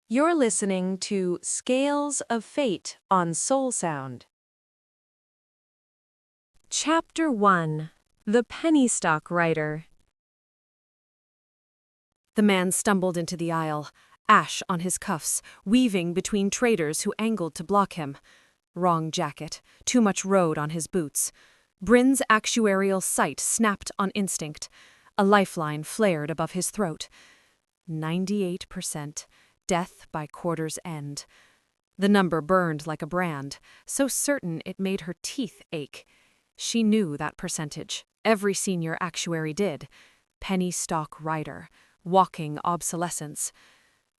You're listening to Scales of Fate on Soul Sound. Chapter 1. The Penny Stock Rider. The man stumbled into the aisle, ash on his cuffs, weaving between traders who angled to block him. Wrong jacket, too much road on his boots. Brynn's actuarial sight snapped on instinct. A lifeline flared above his throat. 98%. Death by quarter's end. The number burned like a brand, so certain it made her teeth ache. She knew that percentage. Every senior actuary did. Penny stock rider. Walking obsolescence.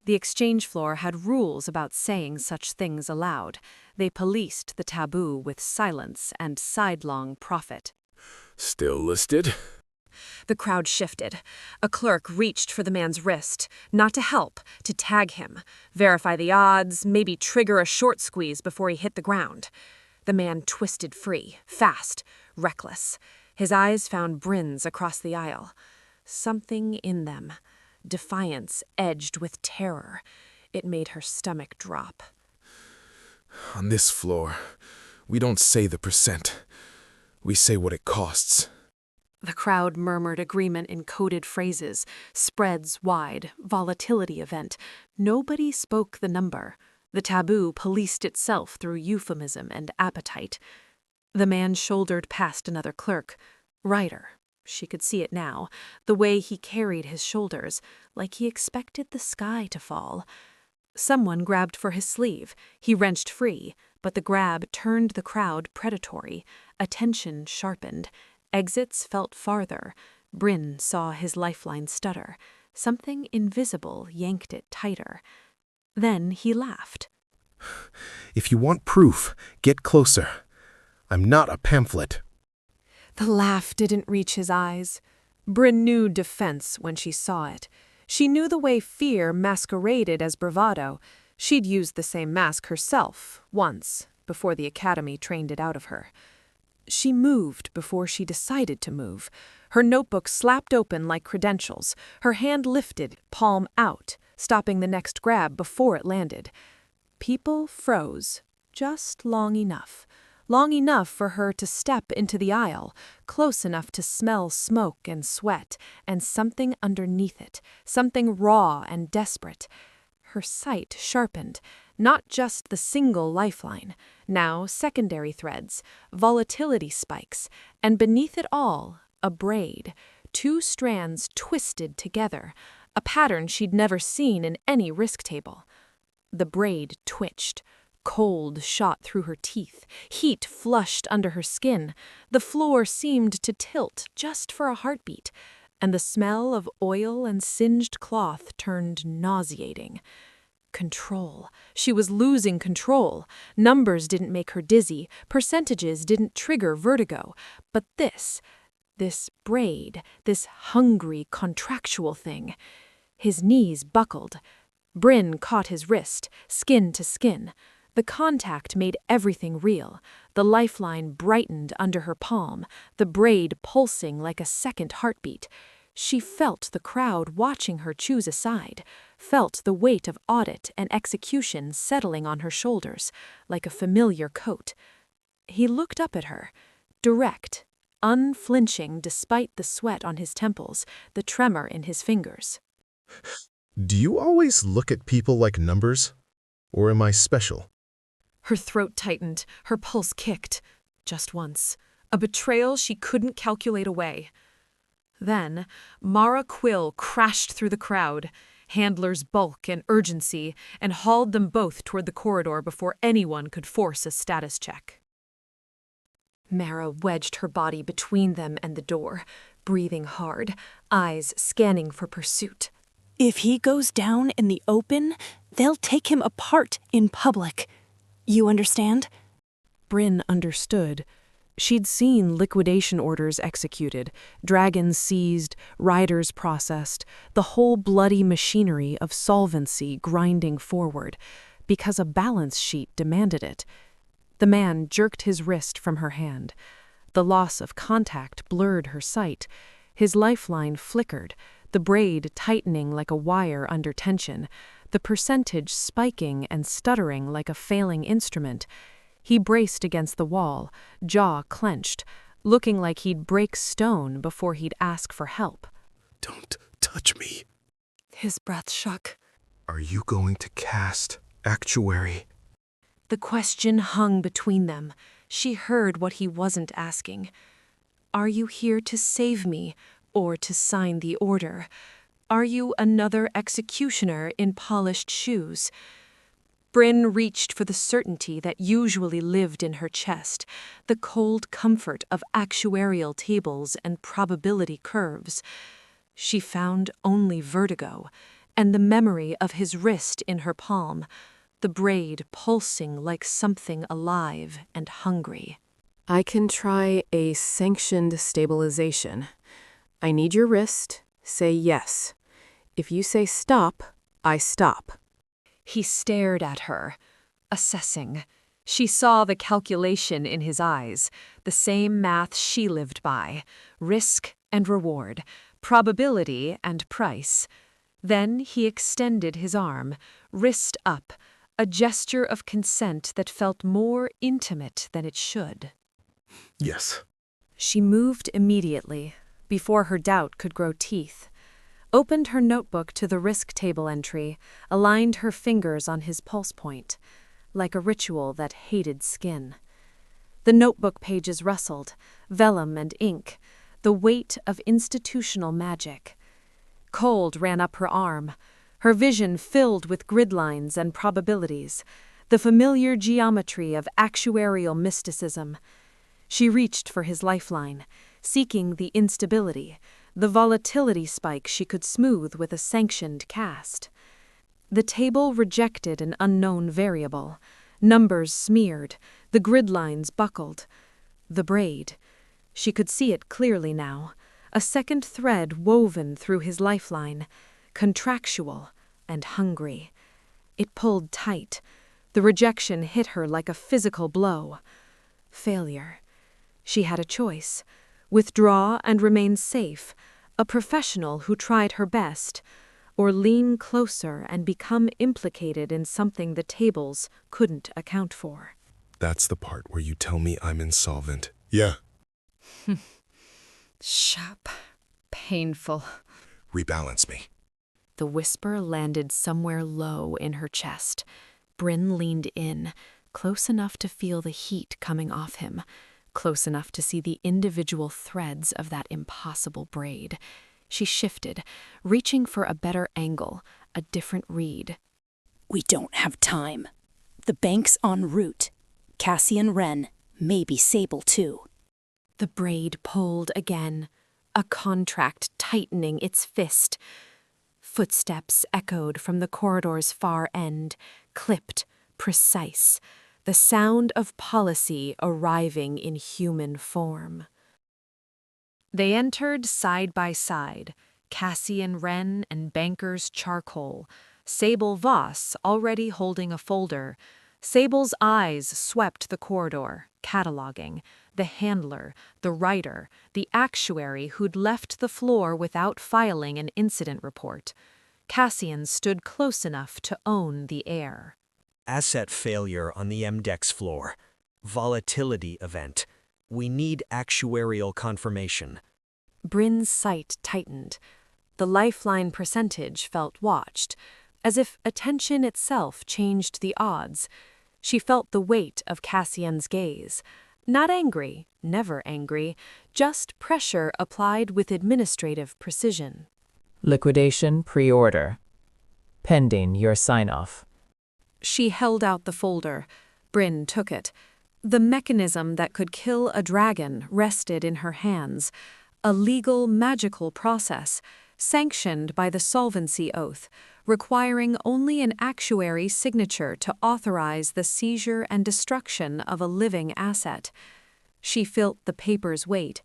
The exchange floor had rules about saying such things aloud. They policed the taboo with silence and sidelong profit. Still listed? The crowd shifted. A clerk reached for the man's wrist, not to help, to tag him, verify the odds, maybe trigger a short squeeze before he hit the ground. The man twisted free, fast, reckless. His eyes found Brynn's across the aisle. Something in them. Defiance edged with terror. It made her stomach drop. On this floor, we don't say the percent. We say what it costs. The crowd murmured agreement in coded phrases. Spreads wide, volatility event. Nobody spoke the number. The taboo policed itself through euphemism and appetite. The man shouldered past another clerk. Rider. She could see it now, the way he carried his shoulders, like he expected the sky to fall. Someone grabbed for his sleeve. He wrenched free, but the grab turned the crowd predatory. Attention sharpened. Exits felt farther. Brynn saw his lifeline stutter. Something invisible yanked it tighter. Then he laughed. If you want proof, get closer. I'm not a pamphlet. The laugh didn't reach his eyes. Brynn knew defense when she saw it. She knew the way fear masqueraded as bravado. She'd used the same mask herself, once, before the academy trained it out of her. She moved before she decided to move. Her notebook slapped open like credentials. Her hand lifted, palm out, stopping the next grab before it landed. People froze, just long enough. Long enough for her to step into the aisle, close enough to smell smoke and sweat, and something underneath it, something raw and desperate. Her sight sharpened, not just the single lifeline, now secondary threads, volatility spikes, and beneath it all, a braid, 2 strands twisted together, a pattern she'd never seen in any risk table. The braid twitched. Cold shot through her teeth. Heat flushed under her skin. The floor seemed to tilt just for a heartbeat, and the smell of oil and singed cloth turned nauseating. Control. She was losing control. Numbers didn't make her dizzy. Percentages didn't trigger vertigo. But this braid, this hungry, contractual thing. His knees buckled. Brynn caught his wrist, skin to skin. The contact made everything real. The lifeline brightened under her palm, the braid pulsing like a second heartbeat. She felt the crowd watching her choose a side, felt the weight of audit and execution settling on her shoulders, like a familiar coat. He looked up at her, direct, unflinching despite the sweat on his temples, the tremor in his fingers. Do you always look at people like numbers? Or am I special? Her throat tightened, her pulse kicked. Just once. A betrayal she couldn't calculate away. Then, Mara Quill crashed through the crowd, handler's bulk and urgency, and hauled them both toward the corridor before anyone could force a status check. Mara wedged her body between them and the door, breathing hard, eyes scanning for pursuit. If he goes down in the open, they'll take him apart in public. You understand? Brynn understood. She'd seen liquidation orders executed, dragons seized, riders processed, the whole bloody machinery of solvency grinding forward, because a balance sheet demanded it. The man jerked his wrist from her hand. The loss of contact blurred her sight. His lifeline flickered, the braid tightening like a wire under tension, the percentage spiking and stuttering like a failing instrument. He braced against the wall, jaw clenched, looking like he'd break stone before he'd ask for help. Don't touch me. His breath shook. Are you going to cast Actuary? The question hung between them. She heard what he wasn't asking. Are you here to save me, or to sign the order? Are you another executioner in polished shoes? Brynn reached for the certainty that usually lived in her chest, the cold comfort of actuarial tables and probability curves. She found only vertigo, and the memory of his wrist in her palm, the braid pulsing like something alive and hungry. I can try a sanctioned stabilization. I need your wrist. Say yes. If you say stop, I stop. He stared at her, assessing. She saw the calculation in his eyes, the same math she lived by, risk and reward, probability and price. Then he extended his arm, wrist up, a gesture of consent that felt more intimate than it should. Yes. She moved immediately, before her doubt could grow teeth, opened her notebook to the risk table entry, aligned her fingers on his pulse point, like a ritual that hated skin. The notebook pages rustled, vellum and ink, the weight of institutional magic. Cold ran up her arm, her vision filled with grid lines and probabilities, the familiar geometry of actuarial mysticism. She reached for his lifeline, seeking the instability, the volatility spike she could smooth with a sanctioned cast. The table rejected an unknown variable, numbers smeared, the grid lines buckled. The braid. She could see it clearly now, a second thread woven through his lifeline, contractual and hungry. It pulled tight. The rejection hit her like a physical blow. Failure. She had a choice. Withdraw and remain safe, a professional who tried her best, or lean closer and become implicated in something the tables couldn't account for. That's the part where you tell me I'm insolvent. Yeah. Sharp. Painful. Rebalance me. The whisper landed somewhere low in her chest. Brynn leaned in, close enough to feel the heat coming off him, close enough to see the individual threads of that impossible braid. She shifted, reaching for a better angle, a different read. We don't have time. The bank's en route. Cassian Wren, maybe Sable too. The braid pulled again, a contract tightening its fist. Footsteps echoed from the corridor's far end, clipped, precise, the sound of policy arriving in human form. They entered side by side, Cassian Wren and Banker's charcoal, Sable Voss already holding a folder. Sable's eyes swept the corridor, cataloging, the handler, the writer, the actuary who'd left the floor without filing an incident report. Cassian stood close enough to own the air. Asset failure on the m-dex floor. Volatility event. We need actuarial confirmation. Brynn's sight tightened. The lifeline percentage felt watched, as if attention itself changed the odds. She felt the weight of Cassian's gaze. Not angry, never angry, just pressure applied with administrative precision. Liquidation pre-order. Pending your sign-off. She held out the folder. Brynn took it. The mechanism that could kill a dragon rested in her hands. A legal, magical process, sanctioned by the solvency oath, requiring only an actuary's signature to authorize the seizure and destruction of a living asset. She felt the paper's weight.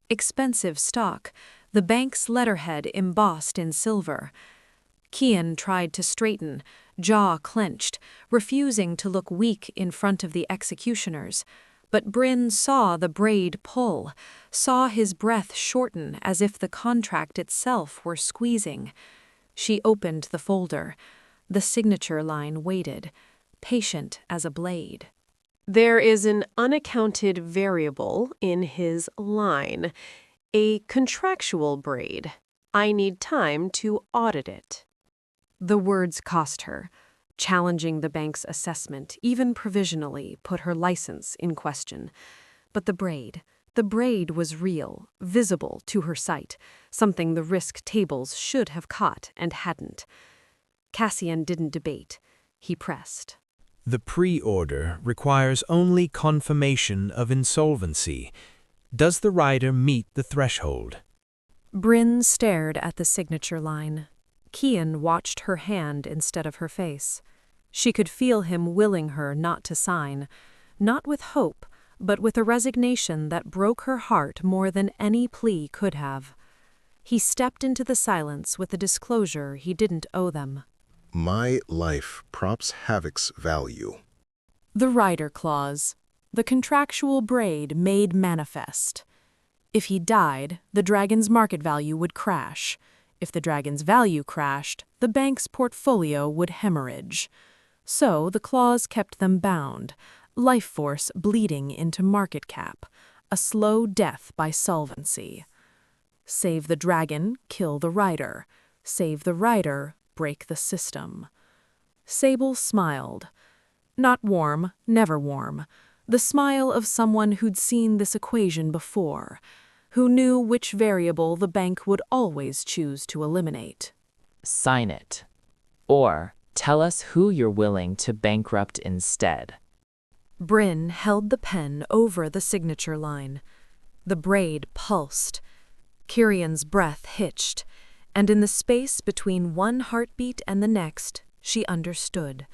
Expensive stock, the bank's letterhead embossed in silver. Kian tried to straighten, jaw clenched, refusing to look weak in front of the executioners. But Brynn saw the braid pull, saw his breath shorten as if the contract itself were squeezing. She opened the folder. The signature line waited, patient as a blade. There is an unaccounted variable in his line, a contractual braid. I need time to audit it. The words cost her. Challenging the bank's assessment, even provisionally, put her license in question. But the braid was real, visible to her sight, something the risk tables should have caught and hadn't. Cassian didn't debate. He pressed. The pre-order requires only confirmation of insolvency. Does the rider meet the threshold? Brynn stared at the signature line. Kian watched her hand instead of her face. She could feel him willing her not to sign, not with hope, but with a resignation that broke her heart more than any plea could have. He stepped into the silence with a disclosure he didn't owe them. My life props Havoc's value. The rider clause, the contractual braid made manifest. If he died, the dragon's market value would crash. If the dragon's value crashed, the bank's portfolio would hemorrhage. So the clause kept them bound, life force bleeding into market cap, a slow death by solvency. Save the dragon, kill the rider. Save the rider, break the system. Sable smiled. Not warm, never warm. The smile of someone who'd seen this equation before, who knew which variable the bank would always choose to eliminate. Sign it. Or tell us who you're willing to bankrupt instead. Brynn held the pen over the signature line. The braid pulsed. Kirian's breath hitched, and in the space between one heartbeat and the next, she understood.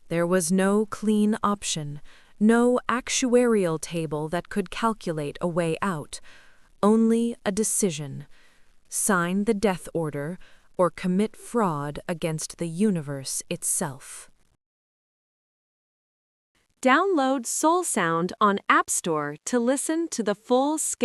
There was no clean option, no actuarial table that could calculate a way out, only a decision. Sign the death order or commit fraud against the universe itself. Download Soul Sound on App Store to listen to the full scale